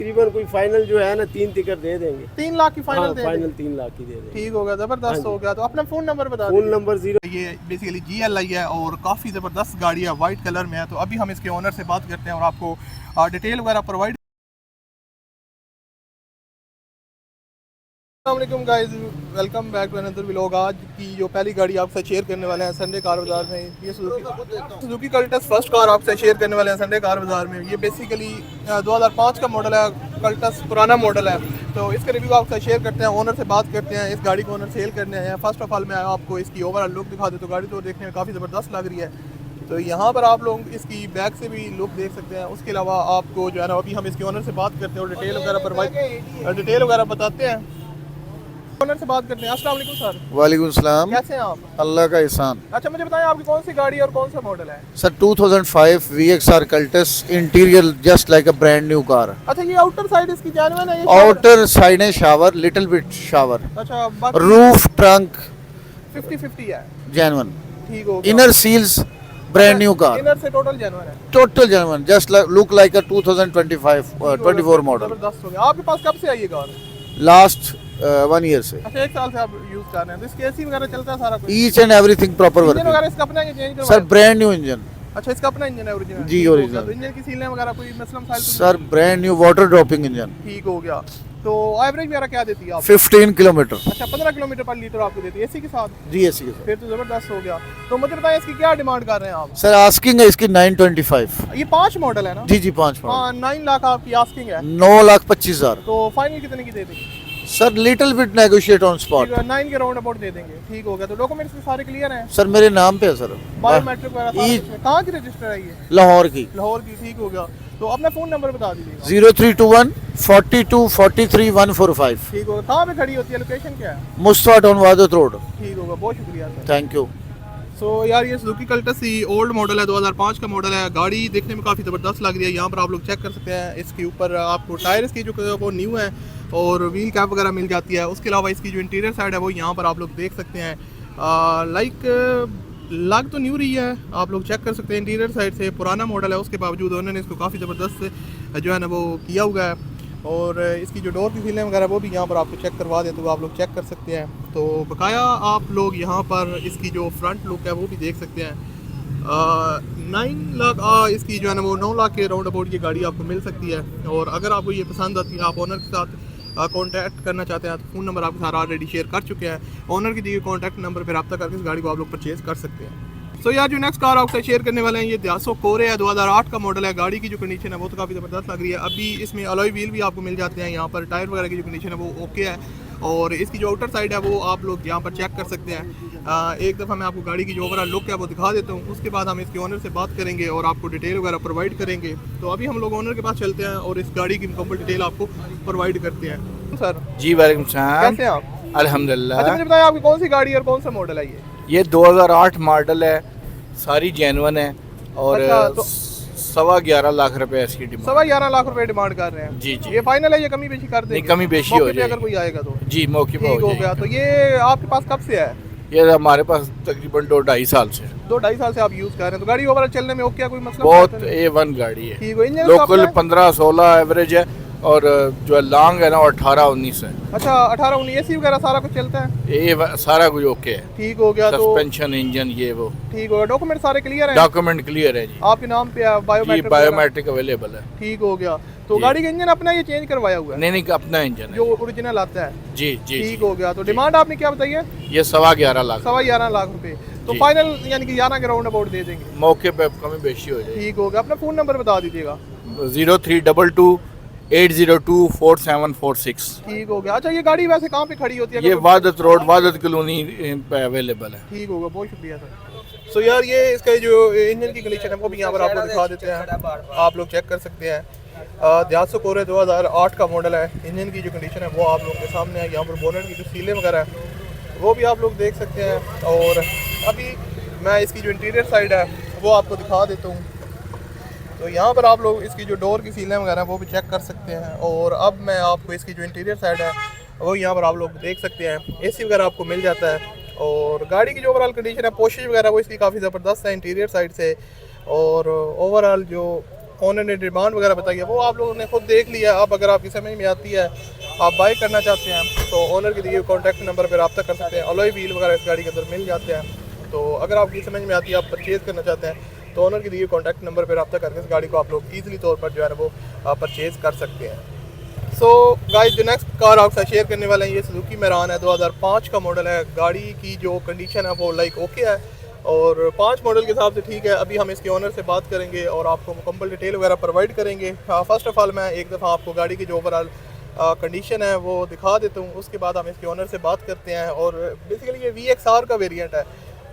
तकरीबन कोई फाइनल जो है ना 3 टिकट दे देंगे। 3 लाख की फाइनल दे फाइनल 3 लाख की दे देंगे। ठीक हो गया, जबरदस्त हो गया। तो अपना फ़ोन नंबर बता फ़ोन दीजिए। नंबर 0 ये बेसिकली GLI है और काफ़ी ज़बरदस्त गाड़ी है, वाइट कलर में है। तो अभी हम इसके ओनर से बात करते हैं और आपको डिटेल वगैरह प्रोवाइड। अस्सलाम guys, welcome back to another vlog. आज की जो पहली गाड़ी आपसे शेयर करने वाले हैं संडे कार बाजार में, ये सुजुकी कल्टस फर्स्ट कार आपसे शेयर करने वाले हैं संडे कार बाजार में। ये बेसिकली 2005 का मॉडल है, कल्टस पुराना मॉडल है। तो इसका रिव्यू आपसे शेयर करते हैं, ओनर से बात करते हैं। इस गाड़ी को ओनर सेल करने आए हैं। फर्स्ट ऑफ ऑल मैं आपको इसकी ओवरऑल लुक दिखा दूँ तो गाड़ी तो देखने में काफ़ी ज़बरदस्त लग रही है। तो यहाँ पर आप लोग इसकी बैक से भी लुक देख सकते हैं। उसके अलावा आपको जो है ना, अभी हम इसके ओनर से बात करते हैं और डिटेल वगैरह बताते हैं। ओनर से बात करते हैं। अस्सलाम वालेकुम सर। वालेकुम सलाम। कैसे हैं आप? अल्लाह का एहसान। अच्छा, मुझे बताएं आपकी कौन सी गाड़ी और कौन सा मॉडल है? Sir 2005 VXR Cultus, interior just like a brand new car. अच्छा, ये आउटर साइड इसकी जेन्युइन है? ये आउटर साइड है शावर, लिटिल बिट शावर। अच्छा, बाकी रूफ ट्रंक 50-50 है। जेन्युइन। ठीक हो गया। Inner seals brand new car. Inner से टोटल जेन्युइन है। Total genuine, just look like a 2025 24 model. जबरदस्त हो गया। आपके पास कब से आई ये कार? लास्ट 1 ईयर से। अच्छा, 1 साल से आप यूज कर रहे हैं। तो इसकी एसी वगैरह चलता है सारा कुछ? Each and everything proper engine working. वगैरह इसका अपना है कि change sir brand new engine. अच्छा, इसका अपना इंजन है ओरिजिनल? जी, ठीक हो original। गया। तो इंजन की सीलें वगैरह कोई मसला मसाइल तो sir brand new water dropping engine. ठीक हो गया। तो एवरेज वगैरह क्या देती है आप? 15 किलोमीटर। अच्छा, 15 किलोमीटर पर लीटर आपको देती है एसी के साथ? जी एसी के साथ। फिर तो जबरदस्त हो गया। तो मुझे बताएं इसकी क्या डिमांड कर रहे हैं आप? सर आस्किंग है इसकी 925। ये 5 मॉडल है ना? जी जी 5 मॉडल। हाँ, 9 लाख आपकी आस्किंग है। 9,25,000। तो फाइनल कितने की दे देंगे? Sir little bit negotiate on spot. 9 के राउंड अबाउट दे देंगे। ठीक हो गया। तो डॉक्यूमेंट्स भी सारे क्लियर हैं? सर मेरे नाम पे है सर। बायोमेट्रिक वगैरह सारा ई- कुछ है। कहाँ की रजिस्टर है ये? लाहौर की। लाहौर की। ठीक हो गया। तो अपना फ़ोन नंबर बता दीजिएगा। 0321 42 43 145। ठीक होगा। कहाँ पे खड़ी होती है, लोकेशन क्या है? Mustafa town Wahdat road. ठीक होगा, बहुत शुक्रिया सर। Thank you. सो यार, ये सुजुकी कल्टस ही ओल्ड मॉडल है, 2005 का मॉडल है। गाड़ी देखने में काफ़ी ज़बरदस्त लग रही है। यहाँ पर आप लोग चेक कर सकते हैं। इसके ऊपर आपको टायर इसकी जो वो न्यू है और व्हील कैप वगैरह मिल जाती है। उसके अलावा इसकी जो इंटीरियर साइड है वो यहाँ पर आप लोग देख सकते हैं। लग तो न्यू रही है, आप लोग चेक कर सकते हैं। इंटीरियर साइड से पुराना मॉडल है, उसके बावजूद उन्होंने इसको काफ़ी ज़बरदस्त जो है ना वो किया हुआ है। और इसकी जो डोर की सीलें वगैरह वो भी यहाँ पर आपको चेक करवा दें तो आप लोग चेक कर सकते हैं। तो बकाया आप लोग यहाँ पर इसकी जो फ्रंट लुक है वो भी देख सकते हैं। 9 लाख इसकी जो है ना वो 9 लाख के राउंड अबाउट ये गाड़ी आपको मिल सकती है। और अगर आपको ये पसंद आती है, आप ओनर के साथ कांटेक्ट करना चाहते हैं तो फ़ोन नंबर आपके साथ ऑलरेडी शेयर कर चुके हैं। ओनर की दिए कॉन्टैक्ट नंबर पर रब्ता करके इस गाड़ी को आप लोग परचेज़ कर सकते हैं। तो यार, जो नेक्स्ट कार आपसे शेयर करने वाले हैं ये दियासो कोरे है, 2008 का मॉडल है। गाड़ी की जो कंडीशन है वो तो काफ़ी ज़बरदस्त लग रही है। अभी इसमें अलॉय व्हील भी आपको मिल जाते हैं। यहाँ पर टायर वगैरह की जो कंडीशन है वो ओके है। और इसकी जो आउटर साइड है वो आप लोग यहाँ पर चेक कर सकते हैं। एक दफ़ा मैं आपको गाड़ी की जो ओवरऑल लुक है वो दिखा देता हूँ, उसके बाद हम इसके ओनर से बात करेंगे और आपको डिटेल वगैरह प्रोवाइड करेंगे। तो अभी हम लोग ओनर के पास चलते हैं और इस गाड़ी की मुकम्मल डिटेल आपको प्रोवाइड करते हैं। सर जी वालेकुम सलाम। कैसे हैं आप? अल्हम्दुलिल्लाह। अच्छा, मुझे बताएं आपकी कौन सी गाड़ी और कौन सा मॉडल है ये 2008 मॉडल है, सारी जेन्युइन है और अच्छा, तो 11.25 लाख रुपए इसकी डिमांड। 11.25 लाख रुपए डिमांड कर रहे हैं? जी जी। ये फाइनल है, ये कमी बेशी कर देंगे? नहीं, कमी बेशी मौके हो पे जाएगी। अगर कोई आएगा तो जी मौके पर ठीक हो हो गया। जाएगी। तो ये आपके पास कब से है? ये हमारे पास तकरीबन 2-2.5 साल से 2-2.5 साल से आप यूज़ कर रहे हैं। तो गाड़ी ओवरऑल चलने में ओके है, कोई मसला बहुत नहीं? A1 गाड़ी है। ठीक है। इंजन लोकल 15-16 एवरेज है और जो है लॉन्ग है ना वो 18-19 है। अच्छा, 18-19 एसी वगैरह सारा कुछ चलता है? ये सारा कुछ ओके है। ठीक हो गया। तो सस्पेंशन इंजन ये वो ठीक हो गया। डॉक्यूमेंट सारे क्लियर हैं? डॉक्यूमेंट क्लियर है जी। आपके नाम पे है जी बायोमेट्रिक? बायोमेट्रिक अवेलेबल है। ठीक हो गया। तो जी। गाड़ी का इंजन अपना ये चेंज करवाया हुआ है? नहीं अपना इंजन जो है ओरिजिनल आता है? जी जी। ठीक हो गया। तो डिमांड आपने क्या बताई है? ये 11.25 लाख 11.25 लाख रुपए। तो जी। फाइनल यानी कि 11 के राउंड अबाउट दे देंगे? मौके पे कमी बेशी हो जाएगी। ठीक हो गया। अपना फ़ोन नंबर बता दीजिएगा। 0322 802 4746। ठीक हो गया। अच्छा, ये गाड़ी वैसे कहाँ पे खड़ी होती है? ये वादत रोड वादत कॉलोनी पे अवेलेबल है। ठीक होगा, बहुत शुक्रिया सर। सो यार, ये इसका जो इंजन की कंडीशन है वो भी यहाँ पर आप लोग दिखा देते हैं, आप लोग चेक कर सकते हैं। दियासो कोरे 2008 का मॉडल है। इंजन की जो कंडीशन है वो आप लोग के सामने है। यहाँ पर बोनट की जो सीलें वगैरह है वो भी आप लोग देख सकते हैं। और अभी मैं इसकी जो इंटीरियर साइड है वो आपको दिखा देता हूँ। तो यहाँ पर आप लोग इसकी जो डोर की सीलें वगैरह वो भी चेक कर सकते हैं। और अब मैं आपको इसकी जो इंटीरियर साइड है वो यहाँ पर आप लोग देख सकते हैं। एसी वगैरह आपको मिल जाता है। और गाड़ी की जो ओवरऑल कंडीशन है, पोशिश वगैरह वो इसकी काफ़ी ज़बरदस्त है इंटीरियर साइड से। और ओवरऑल जो ओनर ने डिमांड वगैरह बताई है वो आप लोगों ने खुद देख लिया। अब अगर आपकी समझ में आती है, आप बाई करना चाहते हैं तो ओनर के दिए कॉन्टैक्ट नंबर पर रब्ता कर सकते हैं। अलॉय व्हील वगैरह इस गाड़ी के अंदर मिल जाते हैं। तो अगर आपकी समझ में आती है, आप परचेज़ करना चाहते हैं तो ओनर के दिए कॉन्टैक्ट नंबर पर रब्ता करके इस गाड़ी को आप लोग ईजिली तौर पर जो है ना वो परचेज़ कर सकते हैं। सो गाइस, जो नेक्स्ट कार आपके साथ शेयर करने वाले हैं ये सुजुकी मैरान है, 2005 का मॉडल है। गाड़ी की जो कंडीशन है वो लाइक ओके है और 5 मॉडल के हिसाब से ठीक है। अभी हम इसके ओनर से बात करेंगे और आपको मुकम्मल डिटेल वगैरह प्रोवाइड करेंगे। फर्स्ट ऑफ ऑल मैं एक दफ़ा आपको गाड़ी की जो ओवरऑल कंडीशन है वो दिखा देता हूँ, उसके बाद हम इसके ओनर से बात करते हैं। और बेसिकली ये VXR का वेरिएंट है,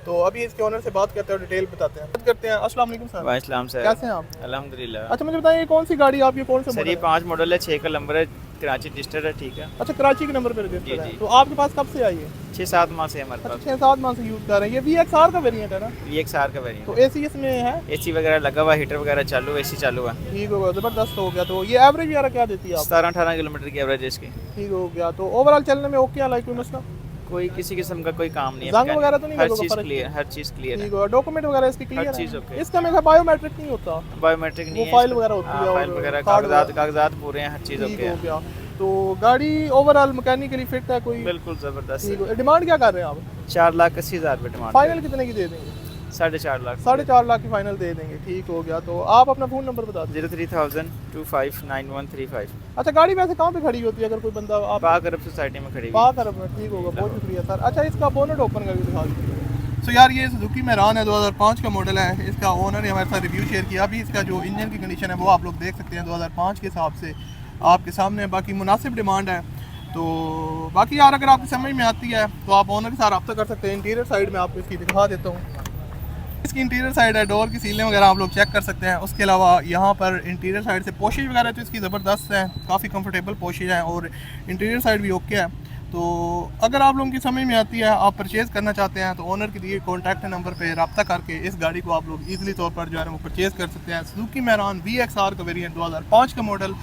तो अभी इसके ओनर से बात करते हैं और डिटेल बताते हैं। बात करते हैं। अस्सलाम वालेकुम सर। वालेकुम सर, कैसे हैं आप? अल्हम्दुलिल्लाह। अच्छा, मुझे बताइए कौन सी गाड़ी आपकी, कौन सा सर मॉडल ये है? 5 मॉडल है, 6 का नंबर है, कराची रजिस्टर है, ठीक है। अच्छा, कराची के नंबर पे रजिस्टर जी, है। जी। तो आपके पास कब से आई है? 6-7 माह से हमारे अच्छा, पास 6-7 माह से यूज़ कर रहे हैं। ये VXR का वेरिएंट है ना? VXR का तो वेरिएंट AC इसमें है? AC वगैरह लगा हुआ, हीटर वगैरह चालू है, AC चालू है। ठीक हो गया, ज़बरदस्त हो गया। तो ये एवरेज वगैरह क्या देती है आप? 17-18 किलोमीटर की एवरेज है इसकी। ठीक हो गया। तो ओवरऑल चलने में ओके है, लाइक कोई मसला? कोई किसी किस्म का कोई काम नहीं है, जंग mechanic- वगैरह तो नहीं हर लगा चीज़ फर्क? क्लियर, हर चीज़ क्लियर ठीक है। हो, डॉक्यूमेंट वगैरह इसके क्लियर हर है? चीज़ ओके। इसका मेरा बायोमेट्रिक नहीं होता? बायोमेट्रिक नहीं वो है, फाइल इसमें- वगैरह होती हाँ, है फाइल और वगैरह, कार्ड कागजात पूरे हैं, हर चीज़ ठीक ओके हो है। गया। तो गाड़ी ओवरऑल मैकेनिकली फिट है कोई? बिल्कुल ज़बरदस्त ठीक है। हो। डिमांड क्या कर रहे हैं आप? 4,80,000 रुपये डिमांड। फाइनल कितने की दे देंगे? 4.5 लाख। 4.5 लाख की फाइनल दे देंगे। ठीक हो गया। तो आप अपना फ़ोन नंबर बता दें। 03,0259135। अच्छा, गाड़ी वैसे कहाँ पे खड़ी होती है अगर कोई बंदा आप पाक अरब सोसाइटी में खड़ी हुई है। पाक अरब में? ठीक होगा, बहुत शुक्रिया सर। अच्छा, इसका बोनट ओपन करके दिखा दीजिए। सो यार, ये सुजुकी मैरान है, 2005 का मॉडल है। इसका ओनर ने हमारे साथ रिव्यू शेयर किया। अभी इसका जो इंजन की कंडीशन है वो आप लोग देख सकते हैं 2005 के हिसाब से आपके सामने। बाकी मुनासिब डिमांड है। तो बाकी यार, अगर आपकी समझ में आती है तो आप ओनर के साथ रब्ता कर सकते हैं। इंटीरियर साइड में आपको इसकी दिखा देता हूँ। इसकी इंटीरियर साइड है, डोर की सीलें वगैरह आप लोग चेक कर सकते हैं। उसके अलावा यहाँ पर इंटीरियर साइड से पोशिश वगैरह तो इसकी ज़बरदस्त है, काफ़ी कंफर्टेबल पोशिश है और इंटीरियर साइड भी ओके है। तो अगर आप लोगों की समझ में आती है, आप परचेज़ करना चाहते हैं तो ओनर के दिए कॉन्टैक्ट नंबर पे रब्ता करके इस गाड़ी को आप लोग ईजिली तौर पर जो है वो परचेज़ कर सकते हैं। सुजुकी मैरान VXR का वेरिएंट, 2005 का मॉडल,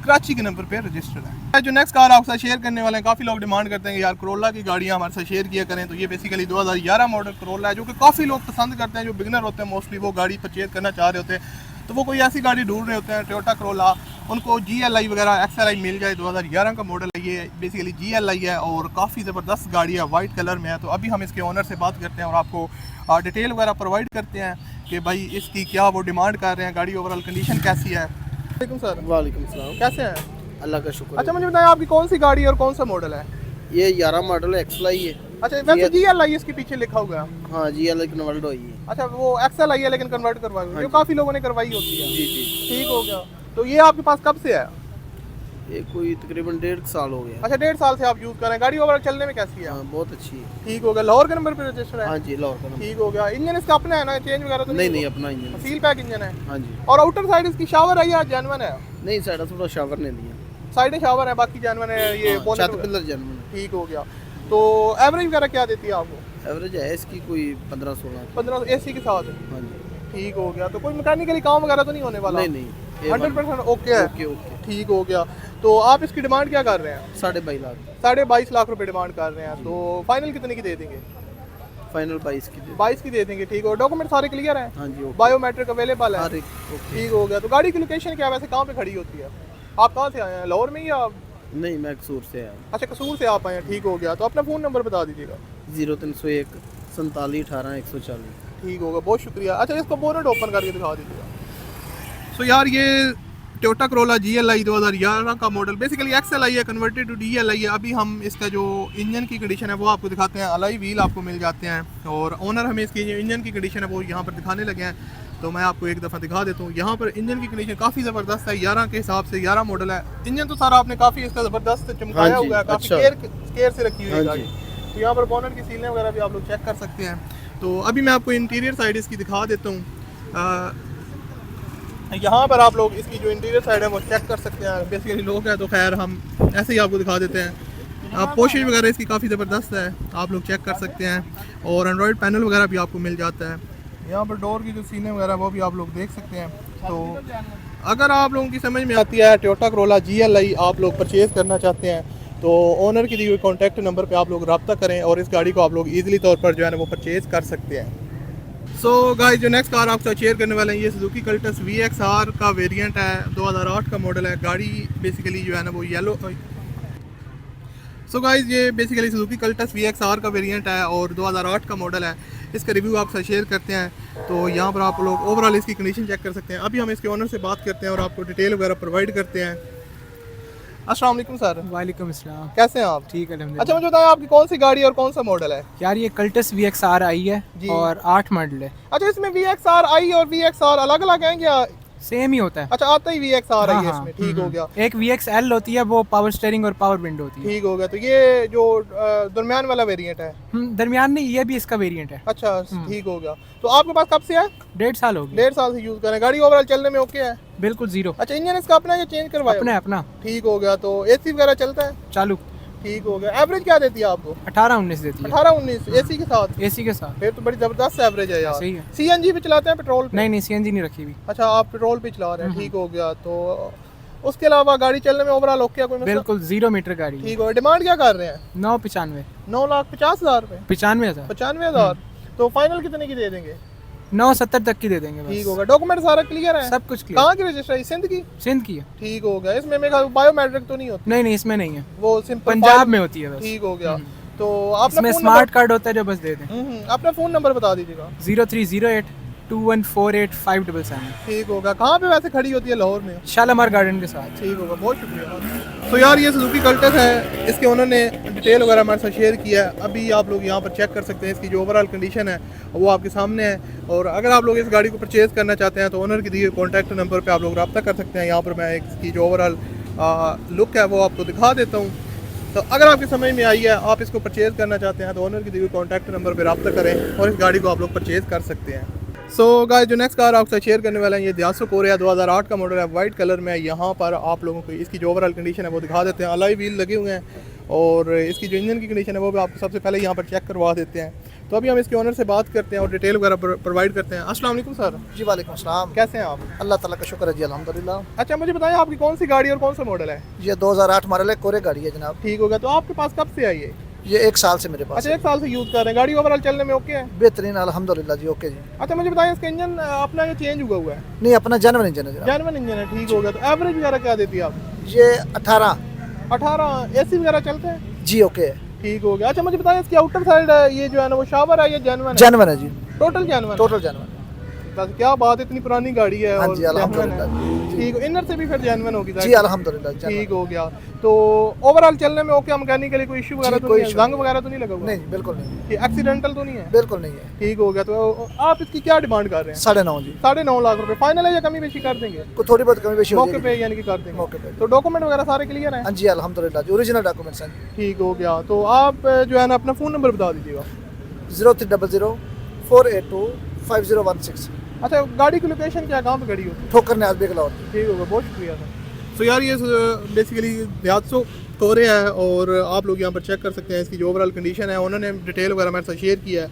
कराची के नंबर पे रजिस्टर्ड है। जो नेक्स्ट कार आपके साथ शेयर करने वाले हैं, काफ़ी लोग डिमांड करते हैं कि यार करोला की गाड़ियाँ हमारे साथ शेयर किया करें। तो ये बेसिकली 2011 मॉडल करोला है, जो कि काफ़ी लोग पसंद करते हैं। जो बिगनर होते हैं मोस्टली वो गाड़ी परचेज़ करना चाह रहे होते हैं, तो वो कोई ऐसी गाड़ी ढूंढ रहे होते हैं टोयोटा करोला, उनको GLI वगैरह XLI मिल जाए। 2011 का मॉडल है ये, बेसिकली GLI है और काफ़ी ज़बरदस्त गाड़ी है, वाइट कलर में है। तो अभी हम इसके ओनर से बात करते हैं और आपको डिटेल वगैरह प्रोवाइड करते हैं कि भाई इसकी क्या वो डिमांड कर रहे हैं, गाड़ी ओवरऑल कंडीशन कैसी है। वालेकुम सर। वालेकुम सलाम। कैसे हैं? अल्लाह का शुक्र। अच्छा, मुझे बताएं आपकी कौन सी गाड़ी है और कौन सा मॉडल है? ये 11 मॉडल XLI है। अच्छा, वैसे GLI इसके पीछे लिखा हुआ है। हाँ, GLI कन्वर्ट हुई है। अच्छा, वो XLI है लेकिन कन्वर्ट करवाई हुई है, जो काफ़ी लोगों ने करवाई होती है। जी जी। ठीक हो गया। तो ये आपके पास कब से है? ये कोई तकरीबन 1.5 साल हो गया। अच्छा, 1.5 साल से आप यूज़ कर रहे हैं। गाड़ी ओवरऑल चलने में कैसी है? हाँ, बहुत अच्छी है। ठीक हो गया। लाहौर के नंबर पे रजिस्टर है? हाँ जी, लाहौर का नंबर। ठीक हो गया। इंजन इसका अपना है ना, चेंज वगैरह तो नहीं नहीं, अपना इंजन। सील पैक इंजन है। हाँ जी। और आउटर साइड इसकी शावर है या जेन्युइन है? नहीं, साइड थोड़ा शावर ने लिया। साइड शावर है, बाकी जेन्युइन है। ये हाँ, बोनट छत वगैरह। पिलर जेन्युइन है। ठीक हो गया। तो एवरेज वगैरह क्या देती है आपको? एवरेज है इसकी कोई 15-16। 15 AC के साथ? हाँ जी। ठीक हो गया। तो कोई मैकेनिकली काम वगैरह तो नहीं होने वाला? नहीं नहीं, 100% ओके है। Okay okay. ठीक हो गया। तो आप इसकी डिमांड क्या कर रहे हैं? 22.5 लाख। 22.5 लाख रुपए डिमांड कर रहे हैं। तो फाइनल कितने की दे देंगे? फाइनल 22 की दे। 22 की दे देंगे। ठीक हो। डॉक्यूमेंट सारे क्लियर हैं? हाँ जी, ओके। बायोमेट्रिक अवेलेबल है? हर एक ओके। ठीक हो गया। तो गाड़ी की लोकेशन क्या है वैसे, कहाँ पे खड़ी होती है? आप कहाँ से आए हैं, लाहौर में ही या? नहीं, मैं कसूर से आया। अच्छा, कसूर से आप आए हैं। ठीक हो गया। तो अपना फ़ोन नंबर बता दीजिएगा। 0301 47 18 140। ठीक होगा, बहुत शुक्रिया। अच्छा, इसको बोनट ओपन करके दिखा दीजिएगा। सो यार, ये टोयोटा करोला GLI 2011 का मॉडल, बेसिकली XLI है, कन्वर्टेड टू DLI है। अभी हम इसका जो इंजन की कंडीशन है वो आपको दिखाते हैं। अलॉय व्हील आपको मिल जाते हैं और ओनर हमें इसकी जो इंजन की कंडीशन है वो यहाँ पर दिखाने लगे हैं। तो मैं आपको एक दफ़ा दिखा देता हूँ। यहाँ पर इंजन की कंडीशन काफ़ी ज़बरदस्त है, 11 के हिसाब से 11 मॉडल है। इंजन तो सारा आपने काफ़ी इसका ज़बरदस्त चमकाया हुआ है, काफ़ी केयर से रखी हुई है गाड़ी। तो यहाँ पर बोनट की सीलें वगैरह भी आप लोग चेक कर सकते हैं। तो अभी मैं आपको इंटीरियर साइड इसकी दिखा देता हूँ। यहाँ पर आप लोग इसकी जो इंटीरियर साइड है वो चेक कर सकते हैं। बेसिकली लोग हैं तो खैर हम ऐसे ही आपको दिखा देते हैं। पोशिश वगैरह इसकी काफ़ी ज़बरदस्त है, आप लोग चेक कर सकते हैं। और एंड्रॉयड पैनल वगैरह भी आपको मिल जाता है। यहाँ पर डोर की जो सीलें वगैरह वो भी आप लोग देख सकते हैं। तो अगर आप लोगों की समझ में आती है, टोयोटा करोला GLI आप लोग परचेज़ करना चाहते हैं तो ओनर की दी हुई कॉन्टैक्ट नंबर पे आप लोग रब्ता करें और इस गाड़ी को आप लोग ईजिली तौर पर जो है ना वो परचेज़ कर सकते हैं। सो गाइस जो नेक्स्ट कार आपके साथ शेयर करने वाले हैं ये सुजुकी कल्टस VXR का वेरिएंट है, 2008 का मॉडल है। गाड़ी बेसिकली जो है ना वो येलो। सो गाइस ये बेसिकली सुजुकी कल्टस VXR का वेरिएंट है और 2008 का मॉडल है। इसका रिव्यू आपके साथ शेयर करते हैं। तो यहाँ पर आप लोग ओवरऑल इसकी कंडीशन चेक कर सकते हैं। अभी हम इसके ओनर से बात करते हैं और आपको डिटेल वगैरह प्रोवाइड करते हैं। अस्सलाम वालेकुम सर। वालेकुम अस्सलाम। कैसे हैं आप? ठीक है अच्छा अल्हम्दुलिल्लाह। मुझे बताएं आपकी कौन सी गाड़ी और कौन सा मॉडल है? यार ये कल्टस VXR आई है जी। और 8 मॉडल है। अच्छा इसमें VXR आई और VXR अलग अलग हैं क्या? सेम ही होता है। अच्छा आता ही VXR आई है हाँ, इसमें, ठीक हो गया। एक VXL होती है वो पावर स्टीयरिंग और पावर विंडो होती है। ठीक हो गया। तो ये जो दरमियान वाला वेरिएंट है। दरमियान में ये भी इसका वेरिएंट है। अच्छा ठीक हो गया। तो आपके पास कब से है? 1.5 साल हो गया। 1.5 साल से यूज कर रहे हैं। गाड़ी ओवरऑल चलने में ओके है? बिल्कुल जीरो। अच्छा इंजन इसका अपना या चेंज करवाया? अपना है, अपना ठीक हो गया। तो एसी वगैरह चलता है? चालू। ठीक हो गया। एवरेज क्या देती है आपको? 18-19 देती है 18-19 एसी के साथ? एसी के साथ। फिर तो बड़ी जबरदस्त एवरेज है यार। सही है। CNG पे चलाते हैं पेट्रोल पे? नहीं CNG नहीं रखी हुई। अच्छा आप पेट्रोल पे चला रहे हैं, ठीक हो गया। तो उसके अलावा गाड़ी चलने में ओवरऑल ओके है? कोई मसला? बिल्कुल 0 मीटर गाड़ी है। ठीक हो। डिमांड क्या कर रहे हैं? 9.95। 9,50,000 रुपए? 95,000। 95,000। तो फाइनल कितने की दे देंगे? 9.70 तक की दे देंगे ठीक बस। होगा। डॉक्यूमेंट सारा क्लियर है? सब कुछ क्लियर। कहाँ की रजिस्ट्रेशन? सिंध की? सिंध की है। ठीक हो गया। इसमें मेरा बायोमेट्रिक तो नहीं होती? नहीं इसमें नहीं है, वो सिंपल पंजाब में होती है बस। ठीक हो गया। तो आपने इसमें स्मार्ट कार्ड होता है जो बस दे दें। अपना फोन नंबर बता दीजिएगा। 0308214857। ठीक होगा। कहाँ पे वैसे खड़ी होती है? लाहौर में? शालामार गार्डन के साथ। ठीक होगा, बहुत शुक्रिया। तो यार ये सुजुकी कल्टस है, इसके ओनर ने डिटेल वगैरह हमारे साथ शेयर किया है। अभी आप लोग यहाँ पर चेक कर सकते हैं। इसकी जो ओवरऑल कंडीशन है वो आपके सामने है। और अगर आप लोग इस गाड़ी को परचेज़ करना चाहते हैं तो ओनर के दिए कॉन्टैक्ट नंबर पर आप लोग रब्ता कर सकते हैं। यहाँ पर मैं इसकी जो ओवरऑल लुक है वो आपको दिखा देता हूँ। तो अगर आपकी समझ में आई है, आप इसको परचेज़ करना चाहते हैं तो ओनर के दिए कॉन्टैक्ट नंबर पर रब्ता करें और इस गाड़ी को आप लोग परचेज़ कर सकते हैं। सो गाइस जो नेक्स्ट कार आपसे शेयर करने वाला है ये दियासो कोरिया 2008 का मॉडल है, वाइट कलर में। यहाँ पर आप लोगों को इसकी जो ओवरऑल कंडीशन है वो दिखा देते हैं। अलॉय व्हील लगे हुए हैं और इसकी जो इंजन की कंडीशन है वो भी आपको सबसे पहले यहाँ पर चेक करवा देते हैं। तो अभी हम इसके ओनर से बात करते हैं और डिटेल वगैरह प्रोवाइड करते हैं। अस्सलाम वालेकुम सर। जी वालेकुम सलाम। कैसे हैं आप? अल्लाह ताला का शुक्र है जी, अल्हम्दुलिल्लाह। अच्छा मुझे बताएं आपकी कौन सी गाड़ी और कौन सा मॉडल है? ये 2008 मॉडल है, कोरे गाड़ी है जनाब। ठीक हो गया। तो आपके पास कब से आई है? ये 1 साल से मेरे पास अच्छा 1 साल से यूज़ कर रहे हैं। गाड़ी ओवरऑल चलने में ओके है? बेहतरीन अल्हम्दुलिल्लाह जी, ओके जी। अच्छा मुझे बताएं इसका इंजन अपना ये चेंज हुआ है? नहीं अपना जेन्युइन इंजन है जनाब। जेन्युइन इंजन है, ठीक हो गया। तो एवरेज वगैरह क्या देती है आप? ये 18 एसी वगैरह चलते हैं? जी ओके है, ठीक हो गया। अच्छा मुझे बताएं इसकी आउटर साइड ये जो है ना वो शावर है या जेन्युइन है? जेन्युइन है जी, टोटल जेन्युइन? Total genuine. बस क्या बात है, इतनी पुरानी गाड़ी है हाँ और जी genuine अल्हम्दुलिल्लाह है। ठीक है। इनर से भी फिर जेन्युइन होगी जी अल्हम्दुलिल्लाह ठीक genuine। हो गया। तो ओवरऑल चलने में ओके, मैकेनिकली कोई इशू वगैरह जी, तो कोई नहीं है? issue जंग वगैरह तो नहीं लगा हुआ? नहीं बिल्कुल नहीं, कि एक्सीडेंटल तो नहीं है? बिल्कुल नहीं है। ठीक हो गया। तो आप इसकी क्या डिमांड कर रहे हैं? 9.5 जी। 9.5 लाख रुपए फाइनल है या कमी बेशी कर देंगे? को थोड़ी बहुत कमी बेशी हो मौके पे जाएगी यानी कि कर देंगे? मौके पे। तो डॉक्यूमेंट वगैरह सारे क्लियर हैं? हाँ जी अल्हम्दुलिल्लाह जी, ओरिजिनल डॉक्यूमेंट्स हैं। ठीक हो गया। तो आप जो है ना अपना फ़ोन नंबर बता दीजिएगा। 0300 482 5016। अच्छा गाड़ी की लोकेशन क्या, कहाँ पे खड़ी होती है? ठोकर न्याज बेगला होती है। ठीक होगा, बहुत शुक्रिया सर। तो यार ये बेसिकली दियासो कोरे है और आप लोग यहाँ पर चेक कर सकते हैं इसकी जो ओवरऑल कंडीशन है। उन्होंने डिटेल वगैरह मेरे साथ शेयर किया है।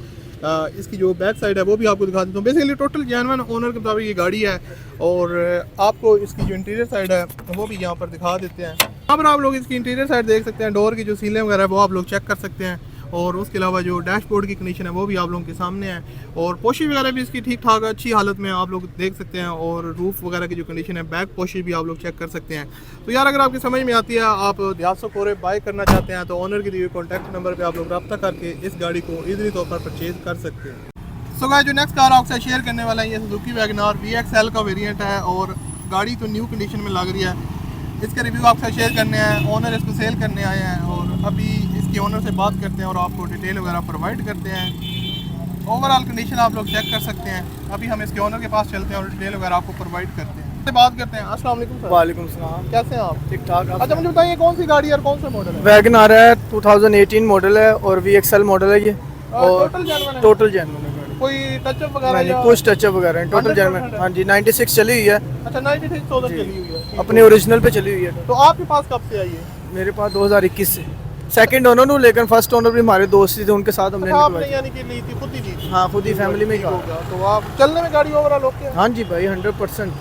इसकी जो बैक साइड है वो भी आपको दिखा देता हूँ। बेसिकली टोटल जेन्युइन ओनर के मुताबिक ये गाड़ी है और आपको इसकी जो इंटीरियर साइड है वो भी यहाँ पर दिखा देते हैं। यहाँ पर आप लोग इसकी इंटीरियर साइड देख सकते हैं। डोर की जो सीलें वगैरह है वो आप लोग चेक कर सकते हैं और उसके अलावा जो डैशबोर्ड की कंडीशन है वो भी आप लोगों के सामने है और पोशी वगैरह भी इसकी ठीक ठाक अच्छी हालत में आप लोग देख सकते हैं और रूफ वगैरह की जो कंडीशन है, बैक पोशी भी आप लोग चेक कर सकते हैं। तो यार अगर आपकी समझ में आती है, आप दियासो कोरे बाय करना चाहते हैं तो ओनर के दिए कॉन्टैक्ट नंबर पर आप लोग रब्ता करके इस गाड़ी को ईज़िली तौर पर परचेज कर सकते हैं। सो गाइस जो नेक्स्ट कार आपसे शेयर करने वाला है ये सुजुकी वैगनआर VXL का वेरिएंट है और गाड़ी तो न्यू कंडीशन में लग रही है। इसके रिव्यू आपसे शेयर करने हैं। ओनर इसको सेल करने आए हैं और अभी इसके ओनर से बात करते हैं और आपको डिटेल वगैरह प्रोवाइड करते हैं। ओवरऑल कंडीशन आप लोग चेक कर सकते हैं। अभी हम इसके ओनर के पास चलते हैं और डिटेल वगैरह आपको प्रोवाइड करते हैं। इससे बात करते हैं। अस्सलाम वालेकुम सर। वालेकुम सलाम। कैसे हैं आप? ठीक ठाक। अच्छा मुझे बताइए कौन सी गाड़ी है और कौन सा मॉडल है? वैगनआर है, 2018 मॉडल है और VXL मॉडल है ये। और टोटल जेन्युइन है? टोटल जेन्युइन है गाड़ी। कोई टचअप वगैरह नहीं, या? कुछ टचअप वगैरह है, टोटल 100% जेन्युइन। हाँ जी 96 चली हुई है, अच्छा 96,000 चली हुई है। ठीक अपने है। ओरिजिनल पे चली हुई है। तो आपके पास कब से आई है? मेरे पास 2021 से सेकंड ओनर हूँ, लेकिन फर्स्ट ओनर भी हमारे दोस्त ही थे, उनके साथ हमने अच्छा, आपने निकलवाई। यानी कि ली थी, खुद ही ली थी? हाँ खुद ही फैमिली में ही ठीक हो कहा। गया। तो आप चलने में गाड़ी ओवरऑल ओके है? हाँ जी भाई 100%।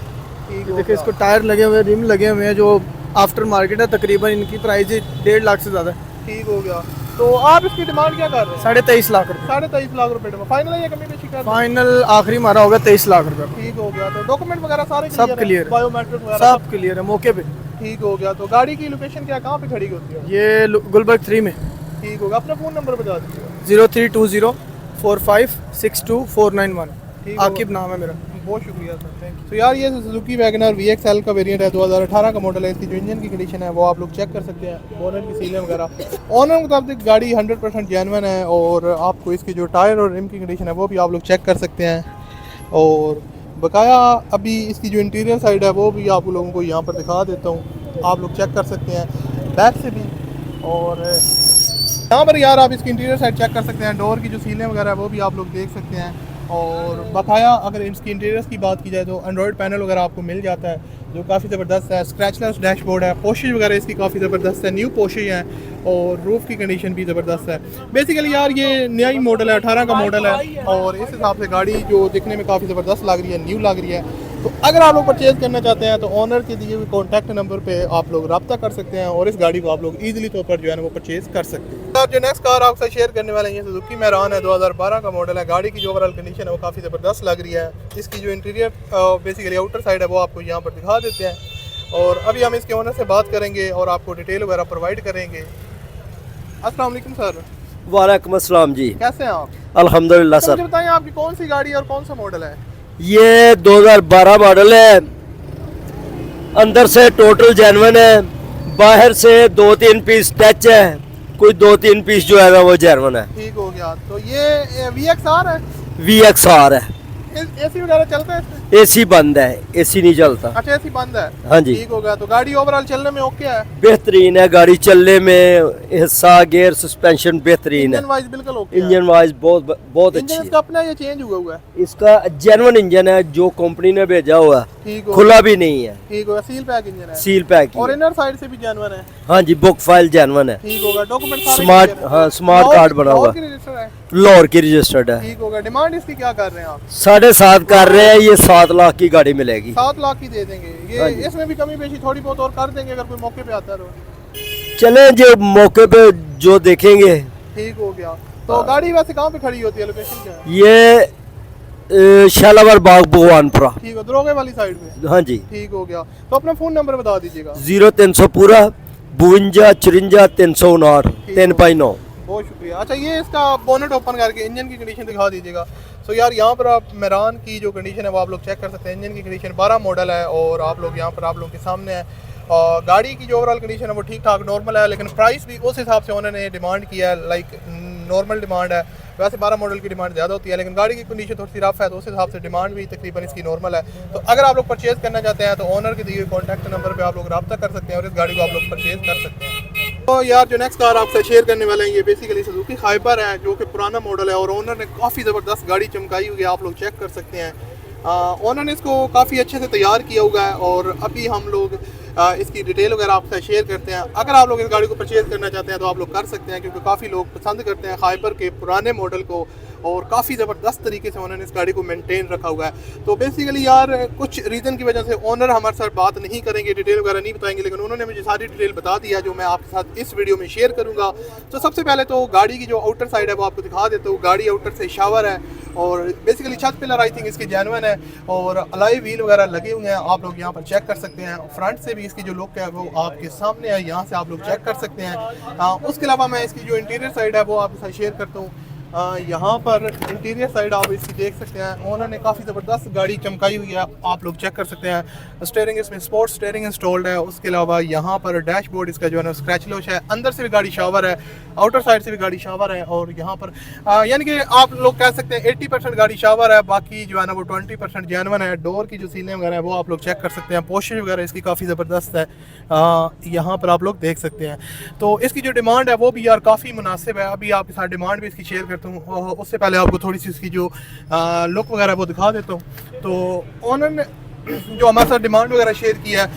ठीक हो देखिए गया। इसको टायर लगे हुए हैं, रिम लगे हुए हैं जो आफ्टर मार्केट है, तकरीबन इनकी प्राइस ही 1.5 लाख से ज़्यादा है। ठीक हो गया। तो आप इसकी डिमांड क्या कर रहे हैं? 23.5 लाख रुपए 23.5 लाख रुपए डिमांड फाइनल है या कमी पेशी कर रहे हैं? फाइनल आखिरी हमारा होगा 23 लाख रुपए ठीक हो गया। तो डॉक्यूमेंट वगैरह सारे सब क्लियर है। बायोमेट्रिक वगैरह सब क्लियर है मौके पे। ठीक हो गया। तो गाड़ी की लोकेशन क्या कहाँ पे खड़ी होती है? ये गुलबर्ग 3 में ठीक होगा। अपना फ़ोन नंबर बता दीजिए। 032045624991 ठीक आकिब नाम है मेरा। बहुत शुक्रिया सर, थैंक यू। तो यार ये सुजुकी वैगनर VXL का वेरिएंट है, 2018 का मॉडल है। इसकी जो इंजन की कंडीशन है वो आप लोग चेक कर सकते हैं, बोनट की सीलें वगैरह। ऑनर के मुताबिक गाड़ी 100% जेन्युइन है और आपको इसकी जो टायर और रिम की कंडीशन है वो भी आप लोग चेक कर सकते हैं। और बकाया अभी इसकी जो इंटीरियर साइड है वो भी आप लोगों को यहाँ पर दिखा देता हूँ, आप लोग चेक कर सकते हैं बैक से भी। और यहाँ पर यार आप इसकी इंटीरियर साइड चेक कर सकते हैं, डोर की जो सीलें वगैरह है वो भी आप लोग देख सकते हैं। और बकाया अगर इसकी इंटीरियर्स की बात की जाए तो एंड्रॉयड पैनल वगैरह आपको मिल जाता है जो काफ़ी ज़बरदस्त है। स्क्रैचलेस डैशबोर्ड है, पोशेज वगैरह इसकी काफ़ी ज़बरदस्त है, न्यू पोशेज हैं और रूफ़ की कंडीशन भी ज़बरदस्त है। बेसिकली यार ये नया ही मॉडल है, 18 का मॉडल है और इस हिसाब से गाड़ी जो दिखने में काफ़ी ज़बरदस्त लग रही है, न्यू लग रही है। तो अगर आप लोग परचेज़ करना चाहते हैं तो ऑनर के दिए हुए कॉन्टैक्ट नंबर पे आप लोग रब्ता कर सकते हैं और इस गाड़ी को आप लोग ईजिली तौर पर जो है ना वो परचेज़ कर सकते हैं। जो नेक्स्ट कार आपसे शेयर करने वाले हैं सुजुकी मैरान है, 2012 का मॉडल है। गाड़ी की जो ओवरऑल कंडीशन है वो काफ़ी ज़बरदस्त लग रही है। इसकी जो इंटीरियर बेसिकली आउटर साइड है वो आपको यहाँ पर दिखा देते हैं और अभी हम इसके ओनर से बात करेंगे और आपको डिटेल वगैरह प्रोवाइड करेंगे। अस्सलाम वालेकुम सर। वालेकुम अस्सलाम जी, कैसे हैं आप? अल्हम्दुलिल्लाह तो सर। मुझे बताएं आपकी कौन सी गाड़ी है और कौन सा मॉडल है? ये 2012 मॉडल है, अंदर से टोटल जेन्युइन है, बाहर से 2-3 पीस टच है, कोई 2-3 पीस जो है ना वो जेन्युइन है। ठीक हो गया। तो ये VXR है, VXR है। AC वगैरह चलता है इसमें? AC बंद है, AC नहीं चलता। अच्छा AC बंद है। हाँ जी। ठीक हो गया। तो गाड़ी ओवरऑल चलने में ओके है? बेहतरीन है गाड़ी, चलने में हिस्सा गियर सस्पेंशन बेहतरीन है। इंजन वाइज बिल्कुल ओके है। इंजन वाइज बहुत अच्छी इंजन है। इसका अपना ये चेंज हुआ है? इसका जेन्युइन इंजन है जो कंपनी ने भेजा हुआ है, ठीक हो खुला भी नहीं है, ठीक होगा। सील पैक इंजन है, सील पैक और इनर साइड से भी जेन्युइन है। हाँ जी, बुक फाइल जेन्युइन है। ठीक होगा। डॉक्यूमेंट सारे स्मार्ट, clear है। हाँ स्मार्ट कार्ड बना हुआ, की रजिस्टर है। लाहौर की रजिस्टर्ड है। ठीक होगा। डिमांड इसकी क्या कर रहे हैं आप? 7.5 कर रहे हैं, ये 7 लाख की गाड़ी मिलेगी। 7 लाख की दे देंगे हाँ ये? जी। इसमें भी कमी पेशी थोड़ी बहुत और कर देंगे अगर कोई मौके पे आता है तो। चले जो मौके पे जो देखेंगे। ठीक हो गया। तो गाड़ी वैसे कहाँ पे खड़ी होती है, लोकेशन क्या है? ये शालावर बाग भगवानपुरा। ठीक है, दरोगे वाली साइड में। हाँ जी। ठीक हो गया। तो अपना फोन नंबर बता दीजिएगा। 0300 पूरा 52 54 359 359। बहुत शुक्रिया। अच्छा ये इसका बोनेट ओपन करके इंजन की कंडीशन दिखा दीजिएगा। सो यार यहाँ पर आप मेरान की जो कंडीशन है वो आप लोग चेक कर सकते हैं। इंजन की कंडीशन 12 मॉडल है और आप लोग यहाँ पर आप लोगों के सामने है। और गाड़ी की जो ओवरऑल कंडीशन है वो ठीक ठाक नॉर्मल है, लेकिन प्राइस भी उस हिसाब से उन्होंने डिमांड किया है, लाइक नॉर्मल डिमांड है। वैसे 12 मॉडल की डिमांड ज़्यादा होती है, लेकिन गाड़ी की कंडीशन थोड़ी सी रफ है तो उस हिसाब से डिमांड भी तकरीबन इसकी नॉर्मल है। तो अगर आप लोग परचेज़ करना चाहते हैं तो ओनर के दिए हुए कॉन्टैक्ट नंबर पे आप लोग रब्ता कर सकते हैं और इस गाड़ी को आप लोग परचेज़ कर सकते हैं। तो यार जो नेक्स्ट कार आपसे शेयर करने वाले हैं ये बेसिकली सुजुकी हाइपर है, जो कि पुराना मॉडल है और ओनर ने काफ़ी ज़बरदस्त गाड़ी चमकाई हुई है, आप लोग चेक कर सकते हैं। ओनर ने इसको काफ़ी अच्छे से तैयार किया हुआ है और अभी हम लोग इसकी डिटेल वगैरह आपसे शेयर करते हैं। अगर आप लोग इस गाड़ी को परचेज़ करना चाहते हैं तो आप लोग कर सकते हैं, क्योंकि काफ़ी लोग पसंद करते हैं हाइपर के पुराने मॉडल को और काफ़ी ज़बरदस्त तरीके से उन्होंने इस गाड़ी को मेंटेन रखा हुआ है। तो बेसिकली यार कुछ रीज़न की वजह से ओनर हमारे साथ बात नहीं करेंगे, डिटेल वगैरह नहीं बताएंगे, लेकिन उन्होंने मुझे सारी डिटेल बता दिया जो मैं आपके साथ इस वीडियो में शेयर करूँगा। तो सबसे पहले तो गाड़ी की जो आउटर साइड है वो आपको दिखा देता हूँ। गाड़ी आउटर से शावर है और बेसिकली छत पिलर आई थिंक इसकी जेन्युइन है और अलाई व्हील वगैरह लगे हुए हैं, आप लोग यहाँ पर चेक कर सकते हैं। फ्रंट से भी इसकी जो लुक है वो आपके सामने है, यहाँ से आप लोग चेक कर सकते हैं। उसके अलावा मैं इसकी जो इंटीरियर साइड है वो आपके साथ शेयर करता हूँ। यहाँ पर इंटीरियर साइड आप इसकी देख सकते हैं, उन्होंने काफ़ी ज़बरदस्त गाड़ी चमकाई हुई है, आप लोग चेक कर सकते हैं। स्टीयरिंग इसमें स्पोर्ट्स स्टीयरिंग इंस्टॉल्ड है। उसके अलावा यहाँ पर डैशबोर्ड इसका जो है ना स्क्रैच लॉक है, अंदर से भी गाड़ी शावर है, आउटर साइड से भी गाड़ी शावर है और यहाँ पर यानी कि आप लोग कह सकते हैं 80% गाड़ी शावर है, बाकी जो है ना वो 20% जेन्युइन है। डोर की जो सीलें वगैरह है वो आप लोग चेक कर सकते हैं, पोस्चर वगैरह इसकी काफ़ी ज़बरदस्त है, यहाँ पर आप लोग देख सकते हैं। तो इसकी जो डिमांड है वो भी यार काफ़ी मुनासिब है। अभी आपके साथ डिमांड भी इसकी शेयर करता हूँ, उससे पहले आपको थोड़ी सी इसकी जो लुक वगैरह वो दिखा देता हूँ। तो ओनर ने जो हमारे साथ डिमांड वगैरह शेयर किया है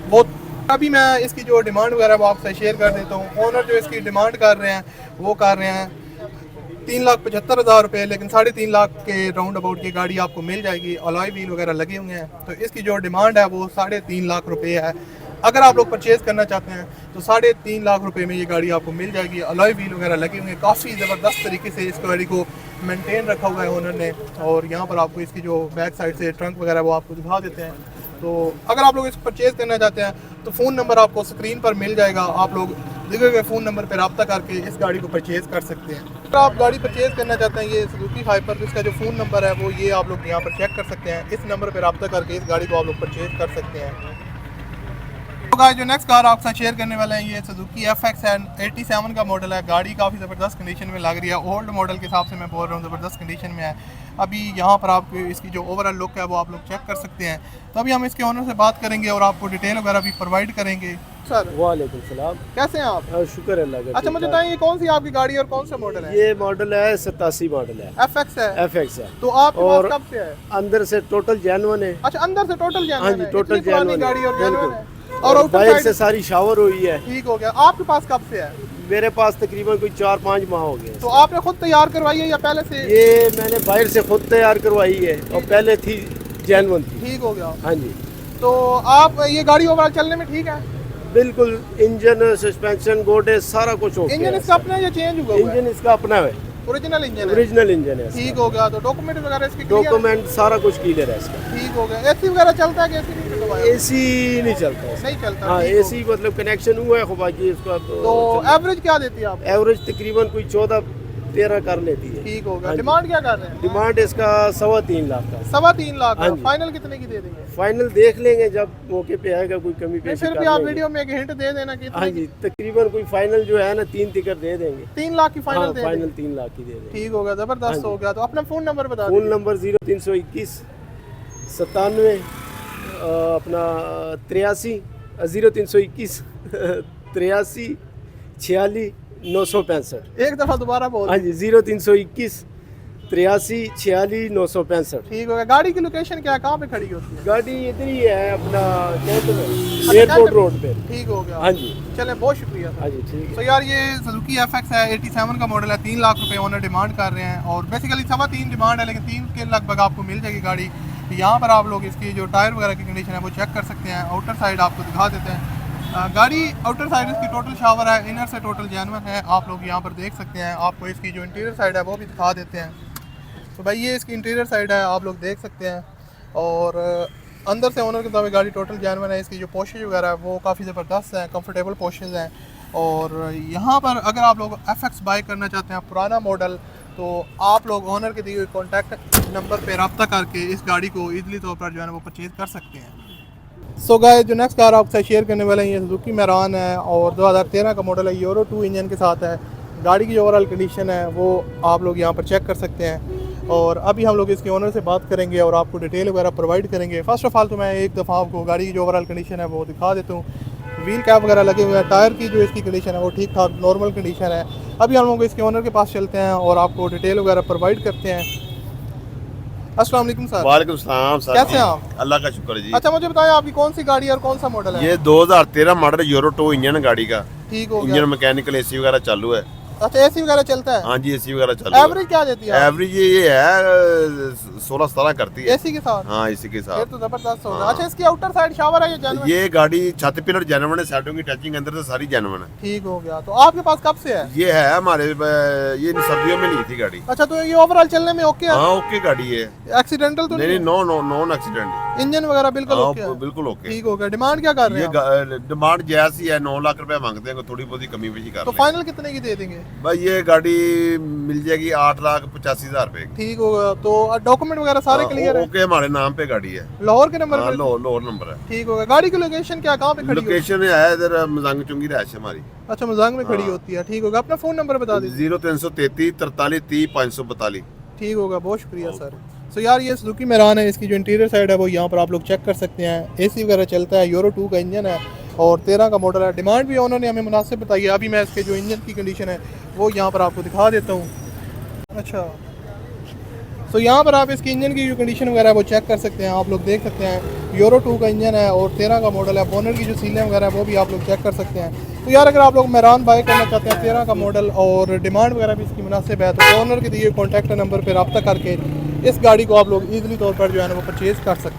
वो अभी मैं इसकी जो डिमांड वगैरह वो आपसे शेयर कर देता हूँ। ओनर जो इसकी डिमांड कर रहे हैं वो कर रहे हैं 3,75,000 रुपये, लेकिन 3.5 लाख के राउंड अबाउट की गाड़ी आपको मिल जाएगी। अलॉय व्हील वगैरह लगे हुए हैं, तो इसकी जो डिमांड है वो 3.5 लाख रुपये है। अगर आप लोग परचेज़ करना चाहते हैं तो 3.5 लाख रुपए में ये गाड़ी आपको मिल जाएगी। अलॉय व्हील वगैरह लगे हुए हैं, काफ़ी ज़बरदस्त तरीके से इस गाड़ी को मेंटेन रखा हुआ है ओनर ने। और यहाँ पर आपको इसकी जो बैक साइड से ट्रंक वगैरह वो आपको दिखा देते हैं। तो अगर आप लोग इसको परचेज़ करना चाहते हैं तो फ़ोन नंबर आपको स्क्रीन पर मिल जाएगा, आप लोग दिए गए फ़ोन नंबर पर रब्ता करके इस गाड़ी को परचेज़ कर सकते हैं। अगर आप गाड़ी परचेज़ करना चाहते हैं, ये सुजुकी हाइपर, इसका जो फ़ोन नंबर है वो ये आप लोग यहाँ पर चेक कर सकते हैं। इस नंबर पर रब्ता करके इस गाड़ी को आप लोग परचेज़ कर सकते हैं। तो गाइस जो नेक्स्ट कार आपके साथ शेयर करने वाले हैं ये सुजुकी FX है, 87 का मॉडल है। गाड़ी काफ़ी ज़बरदस्त कंडीशन में लग रही है, ओल्ड मॉडल के हिसाब से मैं बोल रहा हूँ, ज़बरदस्त कंडीशन में है। अभी यहाँ पर आपको इसकी जो ओवरऑल लुक है वो आप लोग चेक कर सकते हैं। तो अभी हम इसके ओनर से बात करेंगे और आपको डिटेल वगैरह भी प्रोवाइड करेंगे। सर वालेकुम सलाम। कैसे हैं आप? शुक्र अल्लाह का। अच्छा मुझे बताइए, ये कौन सी आपकी गाड़ी और कौन सा मॉडल है? ये मॉडल है 87 मॉडल है, FX है। FX है। तो आपके और पास कब से है? अंदर से टोटल जेन्युइन है। अच्छा अंदर से टोटल जेन्युइन हाँ है? जी, टोटल इतनी पुरानी जेन्युइन गाड़ी और जेन्युइन है। और आउटर बाहर साइड से सारी शावर हुई है। ठीक हो गया। आपके पास कब से है? मेरे पास तकरीबन कोई 4-5 माह हो गए। तो आपने खुद तैयार करवाई है या पहले से? ये मैंने बाहर से खुद तैयार करवाई है और पहले थी जेन्युइन थी। ठीक हो गया। हाँ जी। तो आप ये गाड़ी ओवरऑल चलने में ठीक है? बिल्कुल, इंजन सस्पेंशन गोडे सारा कुछ ओके इंजन है। इसका अपना है या चेंज हुआ है? इंजन इसका अपना है, ओरिजिनल इंजन है? ओरिजिनल इंजन है। ठीक हो गया। तो डॉक्यूमेंट वगैरह इसके क्लियर है? डॉक्यूमेंट सारा कुछ क्लियर है इसका। ठीक हो गया। एसी वगैरह चलता है कि एसी नहीं चलता? एसी नहीं चलता इसका। नहीं चलता। हाँ, ठीक हो एसी मतलब कनेक्शन हुआ है बाकी इसका तो एवरेज क्या देती है आप? एवरेज तकरीबन कोई 14-13 कर लेती है। ठीक हो गया। हाँ जी। डिमांड क्या कर रहे हैं? डिमांड इसका 3.25 लाख का। 3.25 लाख। हाँ जी। फाइनल कितने की दे देंगे? फाइनल देख लेंगे जब मौके पे आएगा, कोई कमी नहीं, पेशी फिर कर भी आप लेंगे। वीडियो में एक हिंट दे देना कि हाँ जी, तकरीबन कोई फाइनल जो है ना 3 टिकट दे देंगे। 3 लाख की फाइनल हाँ, दे फाइनल देंगे। 3 लाख की दे देंगे। ठीक हो गया। जबरदस्त हाँ हो गया। तो अपना फोन नंबर बता फोन दीजिए। नंबर 0321 97 अपना 83 0321 83 46 965। एक दफा दोबारा बोल। हाँ जी, 0321 83 46 965। ठीक हो गया। गाड़ी की लोकेशन क्या है, कहाँ पे खड़ी होती है? गाड़ी इधर ही है अपना एयरपोर्ट रोड पे। ठीक हो गया। हाँ जी। चले, बहुत शुक्रिया। हाँ जी, ठीक है। तो यार ये सुजुकी FX है, 87 का मॉडल है, 3 लाख रुपए ओनर डिमांड कर रहे हैं और बेसिकली 3.25 डिमांड है, लेकिन 3 के लगभग आपको मिल जाएगी गाड़ी। तो यहाँ पर आप लोग इसकी जो टायर वगैरह की कंडीशन है वो चेक कर सकते हैं। आउटर साइड आपको दिखा देते हैं। गाड़ी आउटर साइड इसकी टोटल शावर है, इनर से टोटल जेन्युइन है, आप लोग यहाँ पर देख सकते हैं। आपको इसकी जो इंटीरियर साइड है वो भी दिखा देते हैं। तो भाई ये इसकी इंटीरियर साइड है, आप लोग देख सकते हैं। और अंदर से ओनर के मुताबिक गाड़ी टोटल जेन्युइन है। इसकी जो पोशेज वगैरह है वो काफ़ी ज़बरदस्त हैं, कंफर्टेबल पोशेज हैं। और यहाँ पर अगर आप लोग FX बाई करना चाहते हैं पुराना मॉडल, तो आप लोग ओनर के दिए हुए कॉन्टैक्ट नंबर पर रब्ता करके इस गाड़ी को ईजिली तौर पर जो है ना वो परचेज़ कर सकते हैं। सो गाइस जो नेक्स्ट कार आपके साथ शेयर करने वाले हैं ये सुजुकी मैरान है और 2013 का मॉडल है, यूरो 2 इंजन के साथ है। गाड़ी की जो ओवरऑल कंडीशन है वो आप लोग यहाँ पर चेक कर सकते हैं। और अभी हम लोग इसके ओनर से बात करेंगे और आपको डिटेल वगैरह प्रोवाइड करेंगे। फर्स्ट ऑफ ऑल तो मैं एक दफ़ा आपको गाड़ी की जो ओवरऑल कंडीशन है वो दिखा देता हूँ। व्हील कैप वगैरह लगे हुए हैं, टायर की जो इसकी कंडीशन है वो ठीक ठाक नॉर्मल कंडीशन है। अभी हम लोग इसके ओनर के पास चलते हैं और आपको डिटेल वगैरह प्रोवाइड करते हैं। अस्सलाम वालेकुम सर। वालेकुम सलाम सर। कैसे हैं आप? अल्लाह का शुक्र जी। अच्छा मुझे बताएं आपकी कौन सी गाड़ी है और कौन सा मॉडल है? ये 2013 मॉडल यूरो 2 इंजन गाड़ी का। ठीक हो गया। इंजन मैकेनिकल एसी वगैरह चालू है। अच्छा एसी वगैरह चलता है? हाँ जी, एसी वगैरह चालू है। एवरेज क्या देती है? एवरेज ये है 16-17 करती है एसी के साथ। हाँ, इसी के फिर साथ। तो जबरदस्त होगा। हाँ। अच्छा इसकी आउटर साइड शावर है या जेन्युइन? ये गाड़ी छत पिलर जेन्युइन है, साइडों की टचिंग अंदर से सारी जेन्युइन है। ठीक हो गया। तो आपके पास कब से है? ये है हमारे ये सर्दियों में ली थी गाड़ी। अच्छा तो ये ओवरऑल चलने में ओके है? हाँ ओके गाड़ी है, एक्सीडेंटल तो नहीं नहीं? Non accident. इंजन वगैरह बिल्कुल ओके है? बिल्कुल ओके। ठीक हो गया। डिमांड क्या कर रहे ये हैं आप? डिमांड जैसी है 9 लाख रुपए मांगते हैं, थोड़ी बहुत कमी पेशी कर तो रहे हैं। फाइनल कितने की दे देंगे? भाई ये गाड़ी मिल जाएगी 8,85,000 रुपए की। ठीक होगा। तो डॉक्यूमेंट वगैरह सारे क्लियर है? ओके, हमारे नाम पे गाड़ी है। लाहौर के नंबर हाँ, पे? लाहौर नंबर है। ठीक होगा। गाड़ी की लोकेशन क्या, कहाँ पे खड़ी होती है? लोकेशन है इधर मजांग चुंगी रहायश हमारी। अच्छा मजांग में खड़ी हाँ। होती है। ठीक होगा। अपना फोन नंबर बता दीजिए। 0333 43 30 542। ठीक होगा, बहुत शुक्रिया सर। सो यार ये सुजुकी मैरान है, इसकी जो इंटीरियर साइड है वो यहाँ पर आप लोग चेक कर सकते हैं। एसी वगैरह चलता है, यूरो 2 का इंजन है और 13 का मॉडल है। डिमांड भी उन्होंने हमें मुनासिब बताई है। अभी मैं इसके जो इंजन की कंडीशन है वो यहाँ पर आपको दिखा देता हूँ। अच्छा सो यहाँ पर आप इसकी इंजन की जो कंडीशन वगैरह है वो चेक कर सकते हैं। आप लोग देख सकते हैं यूरो 2 का इंजन है और 13 का मॉडल है। बोनट की जो सीलें वगैरह है वो भी आप लोग चेक कर सकते हैं। तो यार अगर आप लोग मैरान बाय करना चाहते हैं 13 का मॉडल और डिमांड वगैरह भी इसकी मुनासिब है, तो ओनर के दिए कॉन्टैक्ट नंबर पर रब्ता करके इस गाड़ी को आप लोग ईजिली तौर पर जो है ना वो परचेज़ कर सकते हैं।